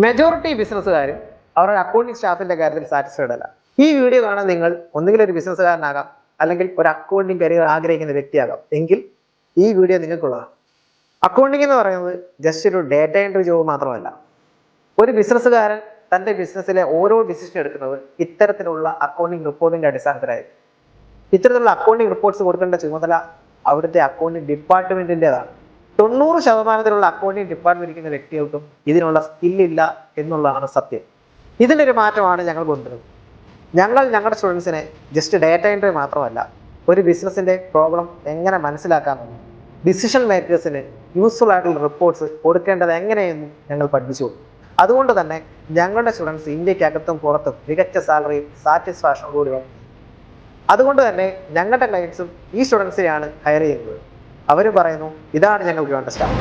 Majority ബിസിനസ്സുകാരും അവരുടെ accounting സ്റ്റാഫിന്റെ കാര്യത്തിൽ satisfied അല്ല. ഈ വീഡിയോ കാണാൻ നിങ്ങൾ ഒന്നുകിൽ ഒരു ബിസിനസ്സുകാരനാകാം, അല്ലെങ്കിൽ ഒരു അക്കൗണ്ടിങ് കരിയർ ആഗ്രഹിക്കുന്ന വ്യക്തിയാകാം. എങ്കിൽ ഈ വീഡിയോ നിങ്ങൾക്കുള്ളതാണ്. അക്കൗണ്ടിങ് എന്ന് പറയുന്നത് ജസ്റ്റ് ഒരു ഡേറ്റ എൻട്രി ജോബ് മാത്രമല്ല. ഒരു ബിസിനസ്സുകാരൻ തന്റെ ബിസിനസ്സിലെ ഓരോ ഡിസിഷൻ എടുക്കുന്നത് ഇത്തരത്തിലുള്ള അക്കൗണ്ടിങ് റിപ്പോർട്ടിന്റെ അടിസ്ഥാനത്തിലായിരിക്കും. ഇത്തരത്തിലുള്ള അക്കൗണ്ടിങ് റിപ്പോർട്ട്സ് കൊടുക്കേണ്ട ചുമതല അവിടുത്തെ അക്കൗണ്ടിങ് ഡിപ്പാർട്ട്മെന്റിൻ്റെതാണ്. 90% അക്കൗണ്ടിങ് ഡിപ്പാർട്ട്മെന്റ് ഇരിക്കുന്ന വ്യക്തികൾക്കും ഇതിനുള്ള സ്കില്ലില്ല എന്നുള്ളതാണ് സത്യം. ഇതിൻ്റെ ഒരു മാറ്റമാണ് ഞങ്ങൾ കൊണ്ടുവരുന്നത്. ഞങ്ങളുടെ സ്റ്റുഡൻസിനെ ജസ്റ്റ് ഡേറ്റ എൻട്രി മാത്രമല്ല, ഒരു ബിസിനസ്സിന്റെ പ്രോബ്ലം എങ്ങനെ മനസ്സിലാക്കാമെന്നും ഡിസിഷൻ മേക്കേഴ്സിന് യൂസ്ഫുൾ ആയിട്ടുള്ള റിപ്പോർട്ട്സ് കൊടുക്കേണ്ടത് എങ്ങനെയെന്നും ഞങ്ങൾ പഠിപ്പിച്ചു. അതുകൊണ്ട് തന്നെ ഞങ്ങളുടെ സ്റ്റുഡൻസ് ഇന്ത്യക്കകത്തും പുറത്തും മികച്ച സാലറിയും സാറ്റിസ്ഫാക്ഷനും കൂടി വന്നു. അതുകൊണ്ട് തന്നെ ഞങ്ങളുടെ ക്ലയൻസും ഈ സ്റ്റുഡൻസിനെയാണ് ഹയർ ചെയ്യുന്നത്. അവർ പറയുന്നു, ഇതാണ് ഞങ്ങൾക്ക് വേണ്ട സ്റ്റാഫ്.